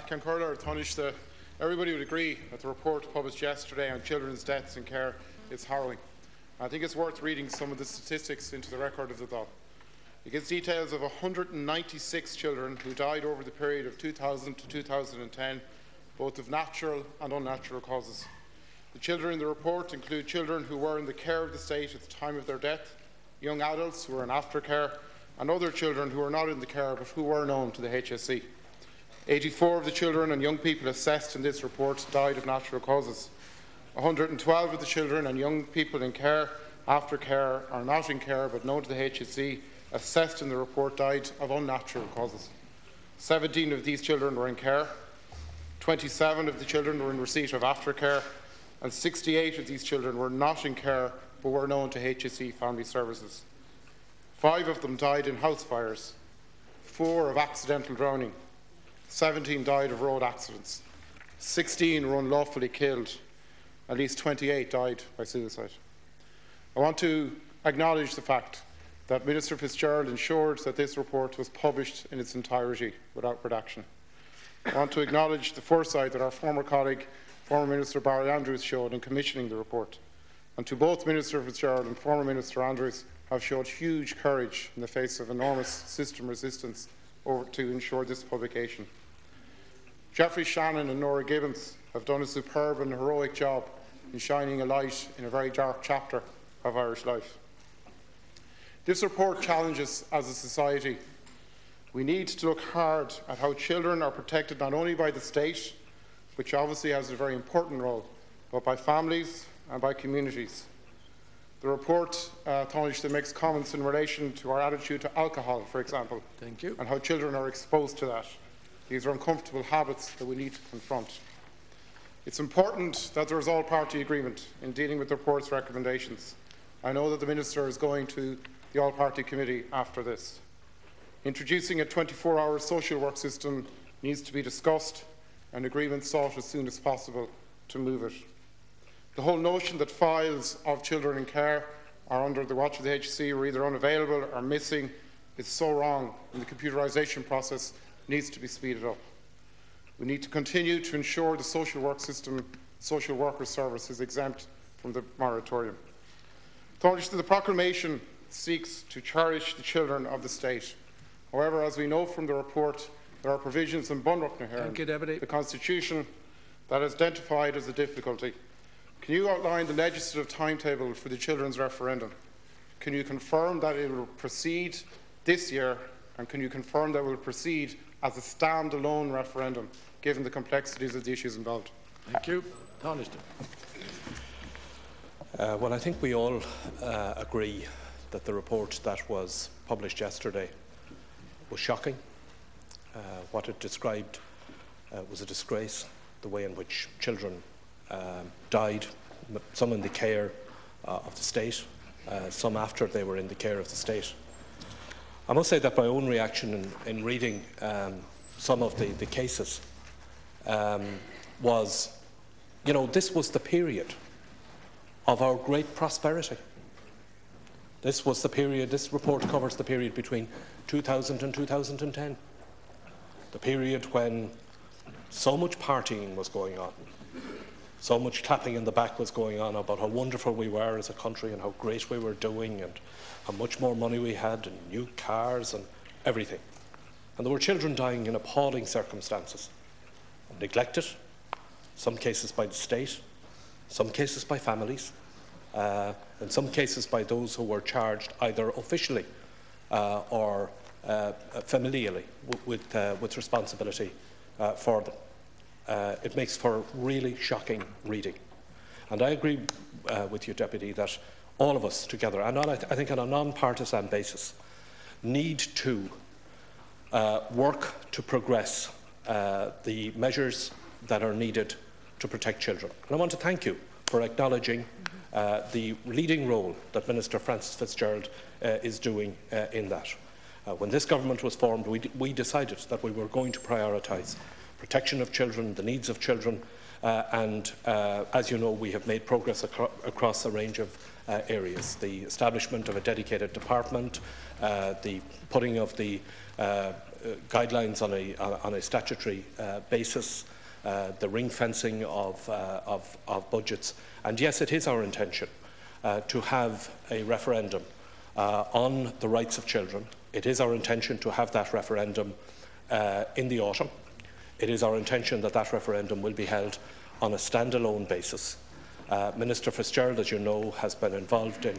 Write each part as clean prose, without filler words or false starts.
Concurder Taoiseach, everybody would agree that the report published yesterday on children's deaths in care is harrowing. I think it's worth reading some of the statistics into the record of the Dáil. It gives details of 196 children who died over the period of 2000 to 2010, both of natural and unnatural causes. The children in the report include children who were in the care of the state at the time of their death, young adults who were in aftercare, and other children who were not in the care but who were known to the HSE. 84 of the children and young people assessed in this report died of natural causes. 112 of the children and young people in care, aftercare, or not in care but known to the HSE assessed in the report died of unnatural causes. 17 of these children were in care, 27 of the children were in receipt of aftercare, and 68 of these children were not in care but were known to HSE Family Services. 5 of them died in house fires, 4 of accidental drowning, 17 died of road accidents, 16 were unlawfully killed, at least 28 died by suicide. I want to acknowledge the fact that Minister Fitzgerald ensured that this report was published in its entirety without redaction. I want to acknowledge the foresight that our former colleague, former Minister Barry Andrews, showed in commissioning the report. And to both Minister Fitzgerald and former Minister Andrews have showed huge courage in the face of enormous system resistance to ensure this publication. Geoffrey Shannon and Nora Gibbons have done a superb and heroic job in shining a light in a very dark chapter of Irish life. This report challenges as a society. We need to look hard at how children are protected not only by the state, which obviously has a very important role, but by families and by communities. The report, Taoiseach, makes comments in relation to our attitude to alcohol, for example, and how children are exposed to that. These are uncomfortable habits that we need to confront. It's important that there is all-party agreement in dealing with the report's recommendations. I know that the Minister is going to the all-party committee after this. Introducing a 24-hour social work system needs to be discussed and agreement sought as soon as possible to move it. The whole notion that files of children in care are under the watch of the HSE or either unavailable or missing is so wrong, and the computerisation process needs to be speeded up. We need to continue to ensure the social work system, social worker service, is exempt from the moratorium. The proclamation seeks to cherish the children of the state. However, as we know from the report, there are provisions in Bunrucknahearn, the Constitution, that is identified as a difficulty. Can you outline the legislative timetable for the children's referendum? Can you confirm that it will proceed this year, and can you confirm that it will proceed as a stand-alone referendum, given the complexities of the issues involved? Thank you. Taoiseach. Well, I think we all agree that the report that was published yesterday was shocking. What it described was a disgrace, the way in which children died, some in the care of the state, some after they were in the care of the state. I must say that my own reaction in reading some of the cases was, you know, this was the period of our great prosperity. This was the period, this report covers the period between 2000 and 2010, the period when so much partying was going on, so much clapping in the back was going on about how wonderful we were as a country and how great we were doing and how much more money we had and new cars and everything. And there were children dying in appalling circumstances, neglected, some cases by the state, some cases by families, in some cases by those who were charged either officially or familially with responsibility for them. It makes for really shocking reading. And I agree with you, Deputy, that all of us together, and I think on a non-partisan basis, need to work to progress the measures that are needed to protect children. And I want to thank you for acknowledging the leading role that Minister Francis Fitzgerald is doing in that. When this government was formed, we decided that we were going to prioritise protection of children, the needs of children, and as you know, we have made progress across a range of areas. The establishment of a dedicated department, the putting of the guidelines on a statutory basis, the ring fencing of budgets. And yes, it is our intention to have a referendum on the rights of children. It is our intention to have that referendum in the autumn. It is our intention that that referendum will be held on a standalone basis. Minister Fitzgerald, as you know, has been involved in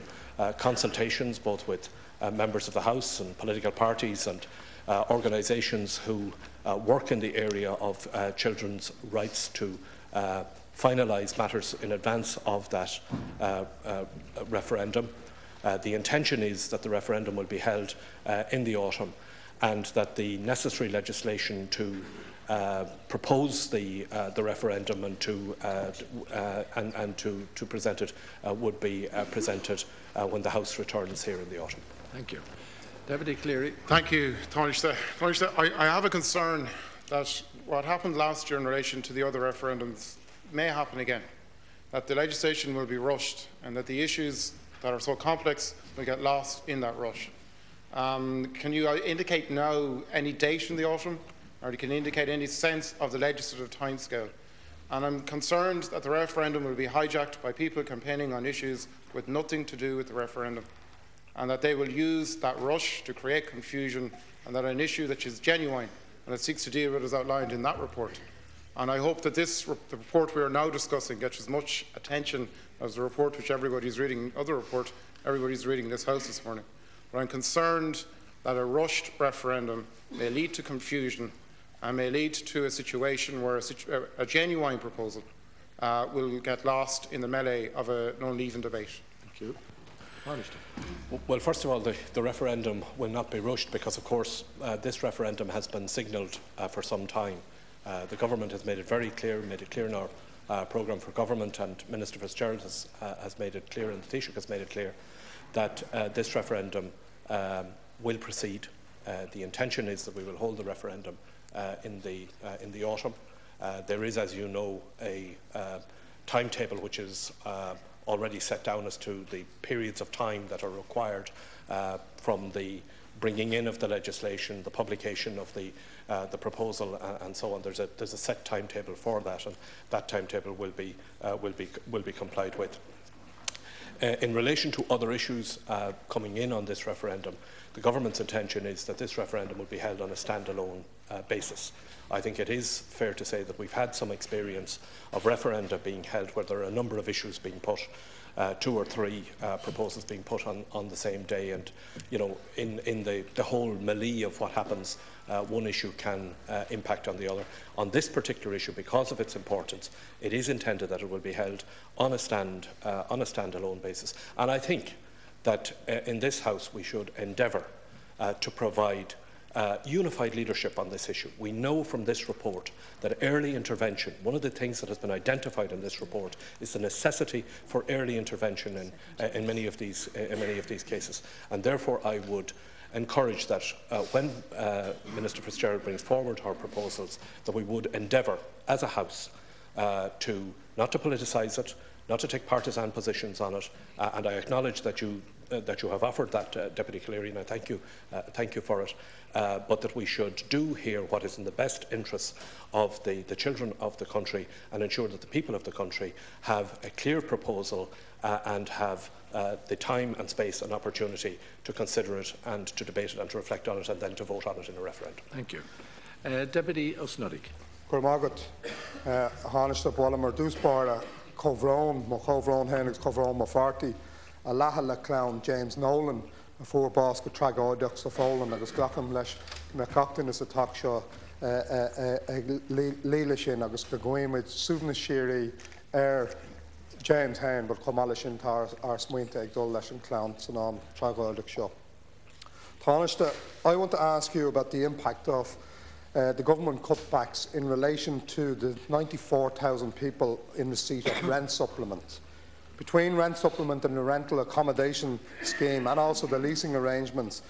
consultations both with members of the House and political parties and organisations who work in the area of children's rights to finalise matters in advance of that referendum. The intention is that the referendum will be held in the autumn, and that the necessary legislation to propose the referendum and to present it would be presented when the House returns here in the autumn. Thank you. Deputy Cleary. Thank you, Taoiseach. I have a concern that what happened last year in relation to the other referendums may happen again, that the legislation will be rushed and that the issues that are so complex will get lost in that rush. Can you indicate now any date in the autumn, or can you indicate any sense of the legislative timescale? And I'm concerned that the referendum will be hijacked by people campaigning on issues with nothing to do with the referendum, and that they will use that rush to create confusion, and that an issue that is genuine and that seeks to deal with is outlined in that report. And I hope that the report we are now discussing gets as much attention as the report which everybody's reading, other report everybody's reading in this House this morning. But I'm concerned that a rushed referendum may lead to confusion and may lead to a situation where a genuine proposal will get lost in the melee of an uneven debate. Thank you. Well, first of all, the referendum will not be rushed because, of course, this referendum has been signalled for some time. The government has made it very clear, made it clear in our programme for government, and Minister Fitzgerald has made it clear, and the Taoiseach has made it clear, that this referendum will proceed. The intention is that we will hold the referendum in the autumn. There is, as you know, a timetable which is already set down as to the periods of time that are required from the bringing in of the legislation, the publication of the proposal, and so on. There's a set timetable for that, and that timetable will be complied with. In relation to other issues coming in on this referendum, the government's intention is that this referendum will be held on a standalone basis. I think it is fair to say that we've had some experience of referenda being held where there are a number of issues being put, 2 or 3 proposals being put on the same day, and you know, in the whole melee of what happens, one issue can impact on the other. On this particular issue, because of its importance, it is intended that it will be held on a standalone basis. And I think that in this House we should endeavour to provide unified leadership on this issue. We know from this report that early intervention, one of the things that has been identified in this report, is the necessity for early intervention in many of these cases. And therefore I would encourage that when Minister Fitzgerald brings forward her proposals, that we would endeavour as a House to not to politicise it, not to take partisan positions on it, and I acknowledge that you have offered that, Deputy Cleary, and I thank you for it, but that we should do here what is in the best interests of the children of the country, and ensure that the people of the country have a clear proposal and have the time and space and opportunity to consider it and to debate it and to reflect on it and then to vote on it in a referendum. Thank you. Deputy Osnodic. Gurmagat, Hanish Wallamer, Dúspára, Covrón, Mochovrón, Henrix, Covrón, Mafarty, a Lahala Clown, James Nolan, a four basket Tragodox, a Folan, agus Glacham Lesh, McCocton is a talk show, Leelishin, agus Gagoimid, Susan Sheary, James Hain, but Comalishin Tar, our Smuinte, Dul Leshin Clown, Sanan, Tragodox show. Taoiseach, I want to ask you about the impact of the government cutbacks in relation to the 94,000 people in receipt of rent supplements. Between rent supplement and the rental accommodation scheme and also the leasing arrangements,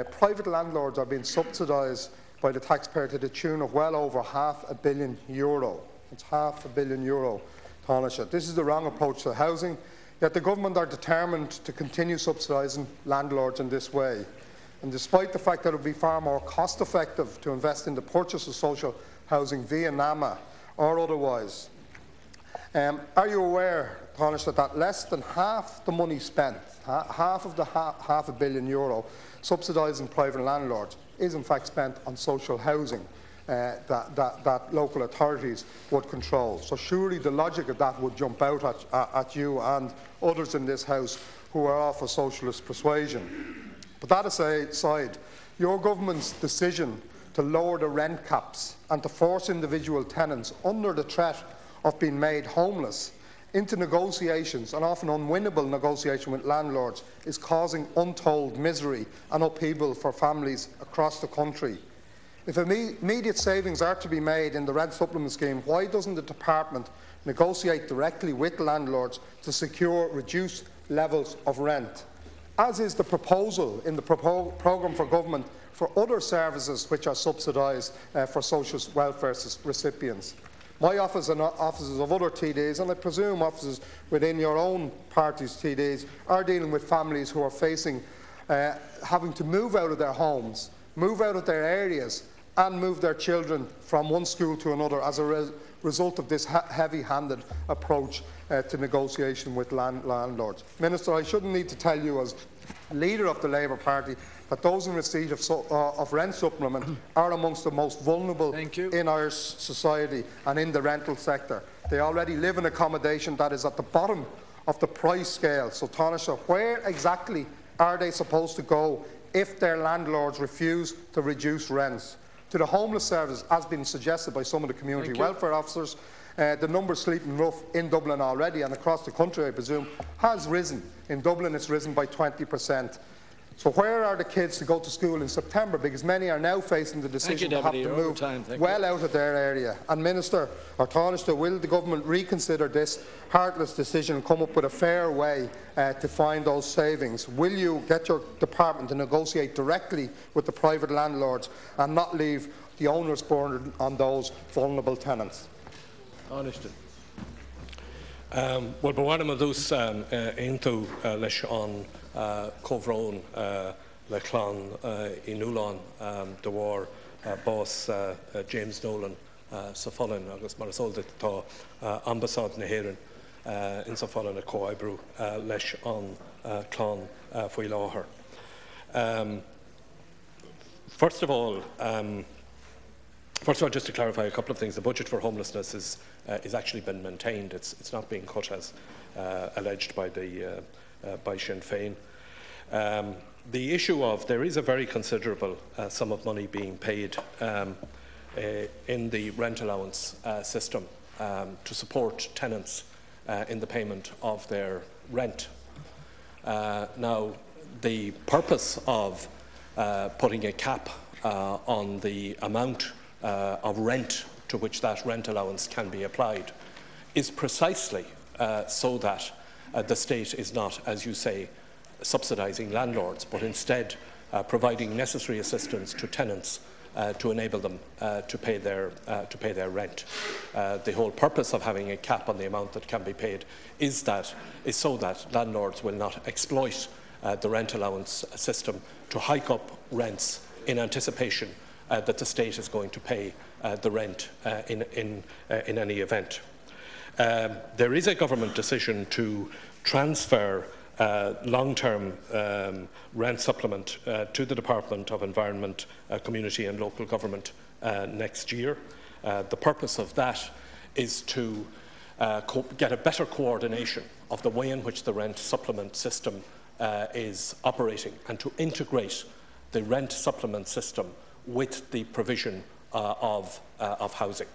private landlords are being subsidised by the taxpayer to the tune of well over €500 million. It's €500 million. Taoiseach. This is the wrong approach to housing, yet the government are determined to continue subsidising landlords in this way. and despite the fact that it would be far more cost-effective to invest in the purchase of social housing via NAMA or otherwise. Are you aware, Taoiseach, that less than half the money spent, half of the half a billion euro subsidising private landlords, is in fact spent on social housing that local authorities would control? So surely the logic of that would jump out at you and others in this House who are of a socialist persuasion. But that aside, your government's decision to lower the rent caps and to force individual tenants under the threat of being made homeless into negotiations, and often unwinnable negotiation with landlords, is causing untold misery and upheaval for families across the country. If immediate savings are to be made in the rent supplement scheme, why doesn't the department negotiate directly with landlords to secure reduced levels of rent, as is the proposal in the programme for government for other services which are subsidised for social welfare recipients? My office and offices of other TDs, and I presume offices within your own party's TDs, are dealing with families who are facing having to move out of their homes, move out of their areas, and move their children from one school to another as a result of this heavy-handed approach to negotiation with landlords. Minister, I shouldn't need to tell you, as leader of the Labour Party, that those in receipt of rent supplement are amongst the most vulnerable in Irish society and in the rental sector. They already live in accommodation that is at the bottom of the price scale. So, Taoiseach, where exactly are they supposed to go if their landlords refuse to reduce rents? To the homeless service, as been suggested by some of the community welfare officers, the number sleeping rough in Dublin already and across the country, I presume, has risen. In Dublin, it's risen by 20%. So where are the kids to go to school in September? Because many are now facing the decision to have to move well out of their area. And Minister, or Taoiseach, will the government reconsider this heartless decision and come up with a fair way to find those savings? Will you get your department to negotiate directly with the private landlords and not leave the onerous burden on those vulnerable tenants? Taoiseach. Well, bhfuaim a dús aontu leis an comhrón le clán I Nulán de bhar bás James Nolan sa Fallin agus mar solda tá ambassad na hÉireann in sa Fallin a cóibrú leis an clán faoi láthair. First of all, just to clarify a couple of things, the budget for homelessness is actually been maintained. It's not being cut as alleged by Sinn Féin. The issue of there is a very considerable sum of money being paid in the rent allowance system to support tenants in the payment of their rent. Now, the purpose of putting a cap on the amount of rent to which that rent allowance can be applied is precisely so that the state is not, as you say, subsidising landlords, but instead providing necessary assistance to tenants to enable them to pay their rent. The whole purpose of having a cap on the amount that can be paid is so that landlords will not exploit the rent allowance system to hike up rents in anticipation that the state is going to pay the rent in any event. There is a government decision to transfer long-term rent supplement to the Department of Environment, Community and Local Government next year. The purpose of that is to get a better coordination of the way in which the rent supplement system is operating and to integrate the rent supplement system with the provision of housing.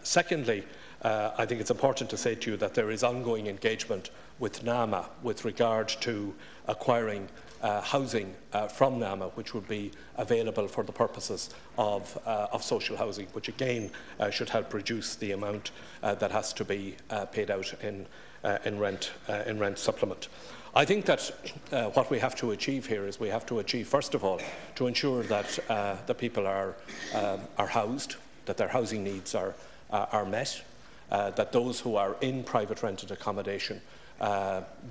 Secondly, I think it's important to say to you that there is ongoing engagement with NAMA with regard to acquiring housing from NAMA, which would be available for the purposes of social housing, which again should help reduce the amount that has to be paid out in rent supplement. I think that what we have to achieve here is we have to achieve, first of all, to ensure that the people are housed, that their housing needs are met, that those who are in private rented accommodation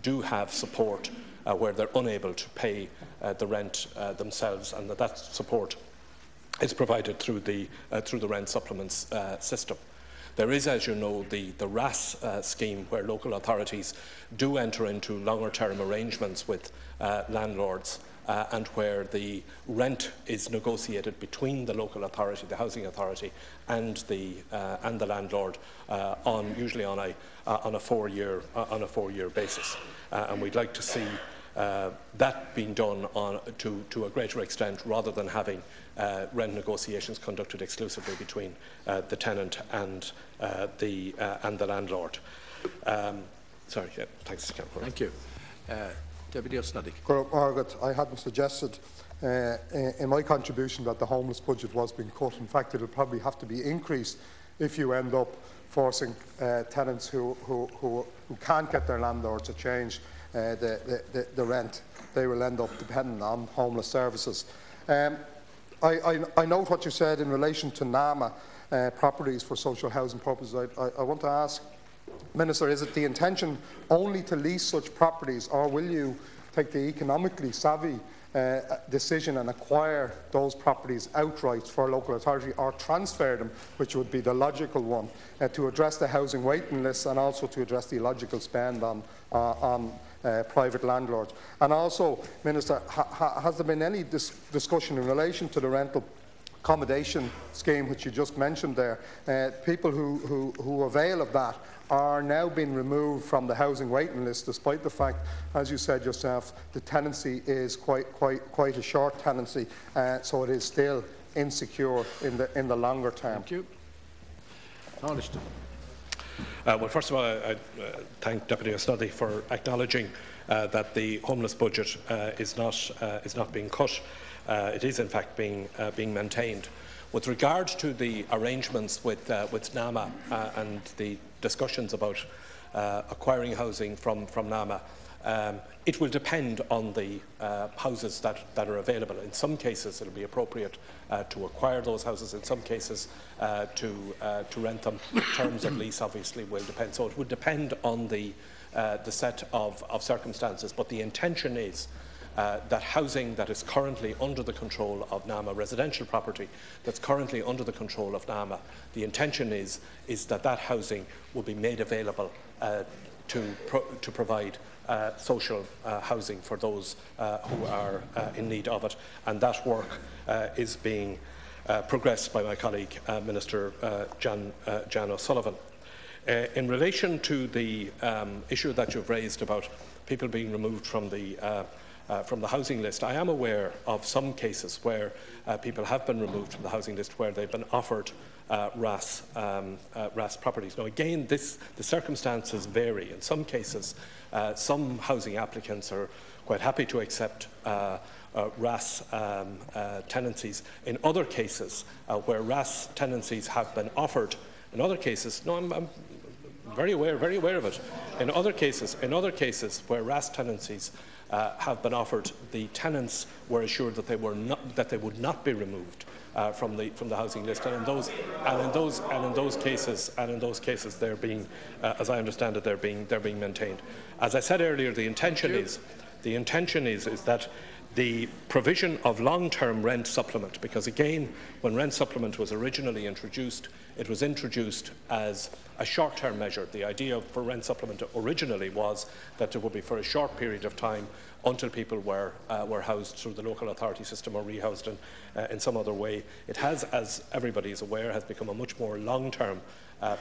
do have support where they're unable to pay the rent themselves, and that support is provided through the rent supplements system. There is, as you know, the RAS scheme, where local authorities do enter into longer-term arrangements with landlords, and where the rent is negotiated between the local authority, the housing authority, and the landlord, usually on a 4-year basis. And we'd like to see that being done to a greater extent, rather than having rent negotiations conducted exclusively between the tenant and the landlord. Sorry, yeah, thanks, Councillor. Thank you. Deputy O'Snoddy. Margaret, I hadn't suggested in my contribution that the homeless budget was being cut. In fact, it will probably have to be increased if you end up forcing tenants who can't get their landlords to change the rent. They will end up depending on homeless services. I note what you said in relation to NAMA properties for social housing purposes. I want to ask, Minister, is it the intention only to lease such properties, or will you take the economically savvy decision and acquire those properties outright for a local authority, or transfer them, which would be the logical one, to address the housing waiting list and also to address the illogical spend on private landlords? And also, Minister, has there been any discussion in relation to the rental accommodation scheme which you just mentioned there? People who avail of that are now being removed from the housing waiting list, despite the fact, as you said yourself, the tenancy is quite a short tenancy, so it is still insecure in the longer term. Thank you. Tánaiste. Well, first of all, I thank Deputy O'Snoddy for acknowledging that the homeless budget is not being cut. It is, in fact, being maintained. With regard to the arrangements with NAMA and the discussions about acquiring housing from NAMA, it will depend on the houses that are available. In some cases, it will be appropriate to acquire those houses. In some cases, to rent them. Terms of lease, obviously, will depend. So it would depend on the set of circumstances. But the intention is that housing that is currently under the control of NAMA, residential property that's currently under the control of NAMA, the intention is that housing will be made available to provide social housing for those who are in need of it. And that work is being progressed by my colleague, Minister Jan O'Sullivan. In relation to the issue that you've raised about people being removed from the housing list, I am aware of some cases where people have been removed from the housing list where they've been offered RAS properties. Now, again, the circumstances vary. In some cases, some housing applicants are quite happy to accept RAS tenancies. In other cases, where RAS tenancies have been offered, in other cases, no, I'm very aware of it. In other cases where RAS tenancies have been offered, the tenants were assured that they would not be removed from the housing list, and in those cases, they're being, as I understand it, they're being maintained. As I said earlier, the intention is that the provision of long-term rent supplement, because again, when rent supplement was originally introduced, it was introduced as a short-term measure. The idea for rent supplement originally was that it would be for a short period of time until people were housed through the local authority system or rehoused in some other way. It has, as everybody is aware, has become a much more long-term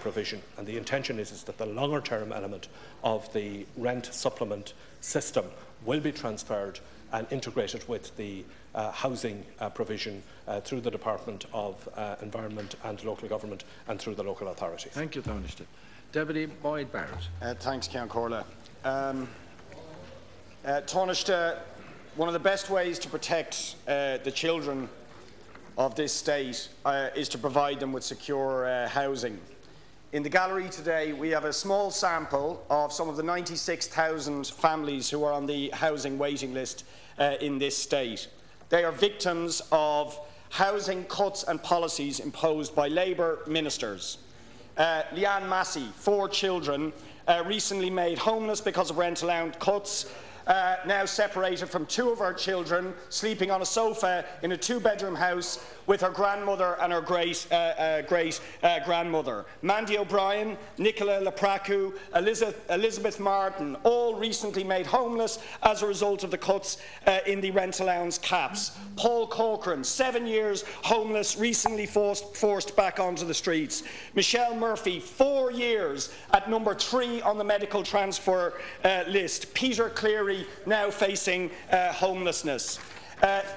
provision, and the intention is that the longer-term element of the rent supplement system will be transferred and integrated with the housing provision through the Department of Environment and Local Government and through the local authorities. Thank you, Tánaiste. Deputy Boyd Barrett. Thanks, Ceann Comhairle. Tánaiste, one of the best ways to protect the children of this state is to provide them with secure housing. In the gallery today, we have a small sample of some of the 96,000 families who are on the housing waiting list in this state. They are victims of housing cuts and policies imposed by Labour ministers. Leanne Massey, 4 children, recently made homeless because of rent allowance cuts, now separated from 2 of her children, sleeping on a sofa in a 2-bedroom house with her grandmother and her great-grandmother. Mandy O'Brien, Nicola Lepracu, Elizabeth Martin, all recently made homeless as a result of the cuts in the rent allowance caps. Paul Corcoran, 7 years homeless, recently forced back onto the streets. Michelle Murphy, 4 years at number 3 on the medical transfer list. Peter Cleary, now facing homelessness.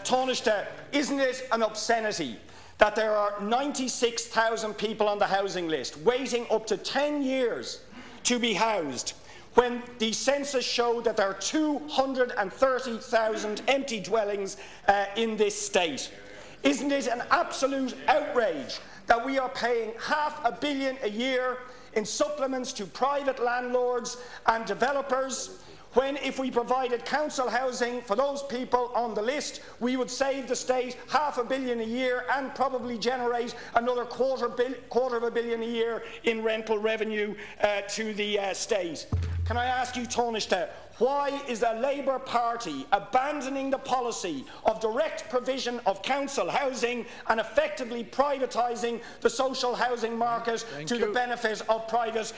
Taoiseach, isn't it an obscenity that there are 96,000 people on the housing list waiting up to 10 years to be housed, when the census showed that there are 230,000 empty dwellings in this state? Isn't it an absolute outrage that we are paying £500 million a year in supplements to private landlords and developers, when if we provided council housing for those people on the list, we would save the state £500 million a year and probably generate another quarter of a billion a year in rental revenue to the state? Can I ask you, Taoiseach, why is the Labour Party abandoning the policy of direct provision of council housing and effectively privatising the social housing market to the benefit of private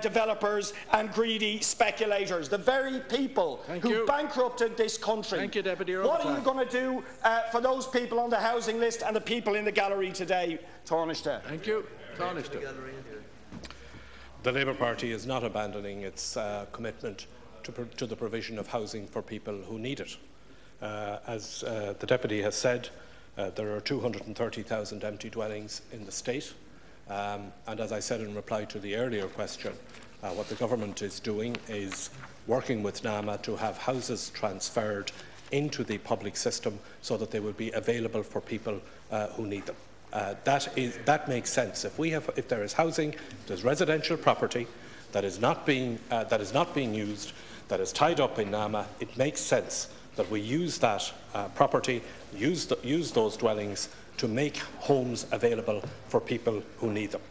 developers and greedy speculators, the very people who bankrupted this country? What are you going to do for those people on the housing list and the people in the gallery today, Taoiseach? Thank you. Taoiseach. The Labour Party is not abandoning its commitment to the provision of housing for people who need it. As the Deputy has said, there are 230,000 empty dwellings in the state, and as I said in reply to the earlier question, what the government is doing is working with NAMA to have houses transferred into the public system so that they will be available for people who need them. That makes sense. If there is housing, there's residential property that is not being used, that is tied up in NAMA, it makes sense that we use that property, use those dwellings to make homes available for people who need them.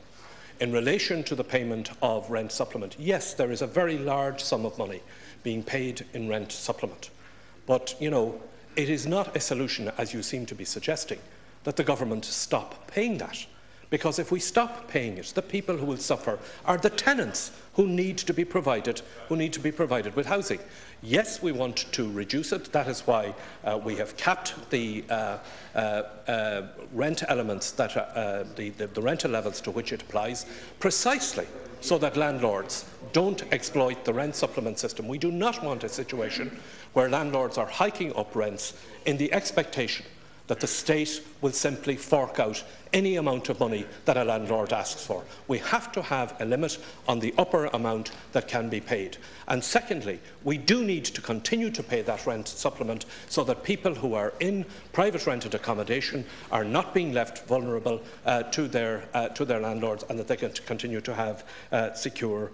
In relation to the payment of rent supplement, yes, there is a very large sum of money being paid in rent supplement. But, you know, it is not a solution, as you seem to be suggesting, that the government stop paying that. Because if we stop paying it, the people who will suffer are the tenants who need to be provided with housing. Yes, we want to reduce it. That is why we have capped the rent elements, the rental levels to which it applies, precisely so that landlords don't exploit the rent supplement system. We do not want a situation where landlords are hiking up rents in the expectation that the state will simply fork out any amount of money that a landlord asks for. We have to have a limit on the upper amount that can be paid. And secondly, we do need to continue to pay that rent supplement so that people who are in private rented accommodation are not being left vulnerable to their landlords, and that they can continue to have secure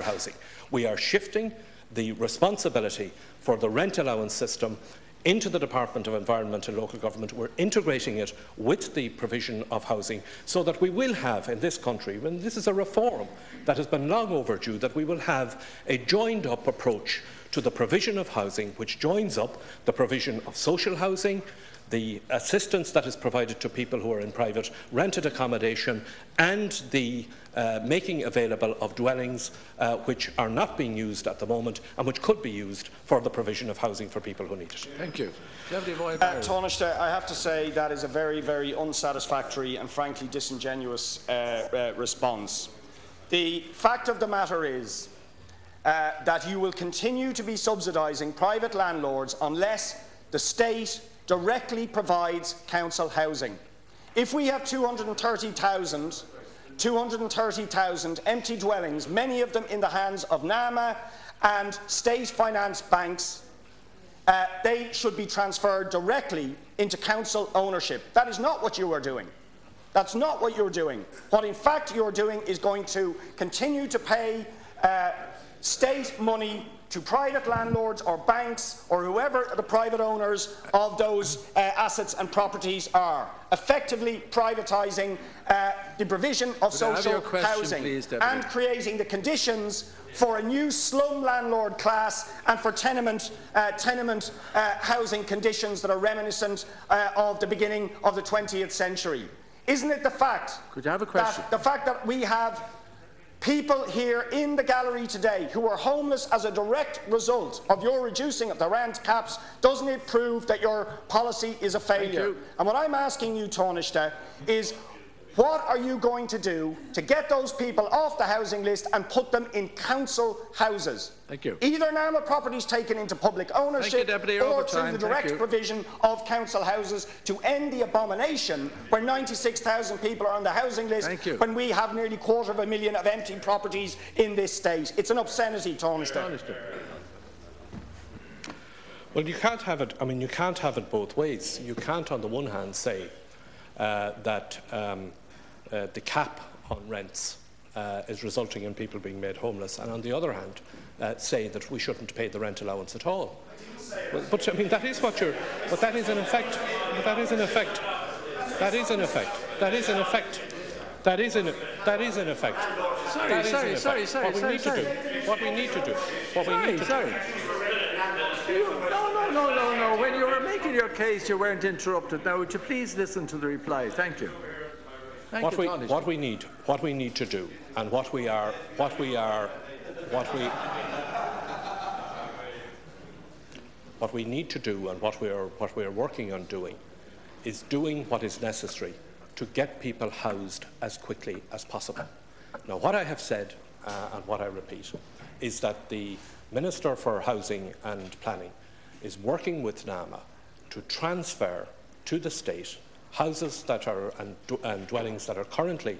housing. We are shifting the responsibility for the rent allowance system into the Department of Environment and Local Government. We're integrating it with the provision of housing so that we will have in this country, and this is a reform that has been long overdue, that we will have a joined-up approach to the provision of housing, which joins up the provision of social housing, the assistance that is provided to people who are in private rented accommodation, and the making available of dwellings which are not being used at the moment and which could be used for the provision of housing for people who need it. Thank you. Taoiseach, I have to say that is a very, very unsatisfactory and frankly disingenuous response. The fact of the matter is that you will continue to be subsidising private landlords unless the state directly provides council housing. If we have 230,000 empty dwellings, many of them in the hands of NAMA and state-financed banks, they should be transferred directly into council ownership. That is not what you are doing. That's not what you're doing. What in fact you're doing is going to continue to pay state money to private landlords or banks or whoever the private owners of those assets and properties are, effectively privatising the provision of social housing, please, and creating the conditions for a new slum landlord class and for tenement housing conditions that are reminiscent of the beginning of the 20th century. Isn't it the fact, Could you have a question? that we have people here in the gallery today who are homeless as a direct result of your reducing of the rent caps? Doesn't it prove that your policy is a failure? And what I'm asking you, Taoiseach, is what are you going to do to get those people off the housing list and put them in council houses? Thank you. Either NAMA properties taken into public ownership or through the direct provision of council houses to end the abomination where 96,000 people are on the housing list when we have nearly 250,000 of empty properties in this state. It's an obscenity, Taoiseach. Well, you can't have it. I mean, you can't have it both ways. You can't, on the one hand, say that the cap on rents is resulting in people being made homeless, and on the other hand, say that we shouldn't pay the rent allowance at all. But I mean, that is what you're. But that is in effect. But that is in effect. That is in effect. That is in effect. That is in. That is in effect. Sorry. What we need to do. What we need to do. What we need to do. No. When you were making your case, you weren't interrupted. Now, would you please listen to the reply? Thank you. What we need to do, and what we are working on doing, is doing what is necessary to get people housed as quickly as possible. Now, what I have said, and what I repeat, is that the Minister for Housing and Planning is working with NAMA to transfer to the state houses that are and dwellings that are currently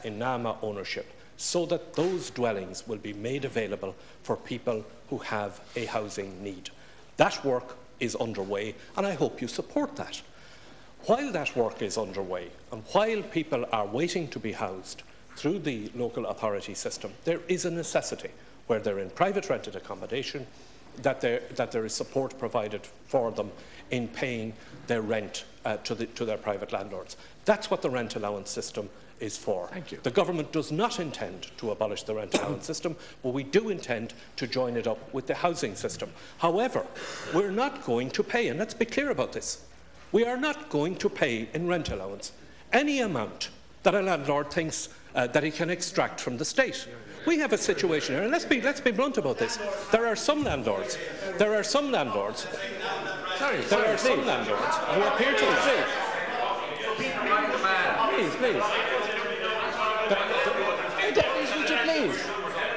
in NAMA ownership, so that those dwellings will be made available for people who have a housing need. That work is underway, and I hope you support that. While that work is underway, and while people are waiting to be housed through the local authority system, there is a necessity, where they're in private rented accommodation, that there is support provided for them in paying their rent to their private landlords. That's what the rent allowance system is for. Thank you. The government does not intend to abolish the rent allowance system, but we do intend to join it up with the housing system. However, we're not going to pay, and let's be clear about this, we are not going to pay in rent allowance any amount that a landlord thinks that he can extract from the state. We have a situation here, and let's be blunt about this. There are some landlords who appear to Please. Would you please?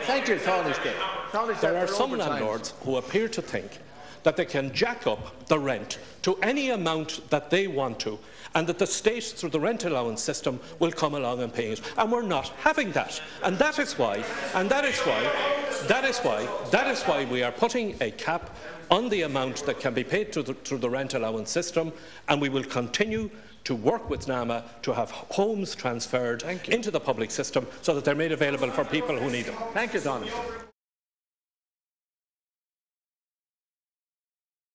Thank you, Taoiseach. There are some landlords who appear to think that they can jack up the rent to any amount that they want to, and that the state, through the rent allowance system, will come along and pay it. And we're not having that. And that is why we are putting a cap on the amount that can be paid through the rent allowance system, and we will continue to work with NAMA to have homes transferred into the public system so that they're made available for people who need them. Thank you, Donald.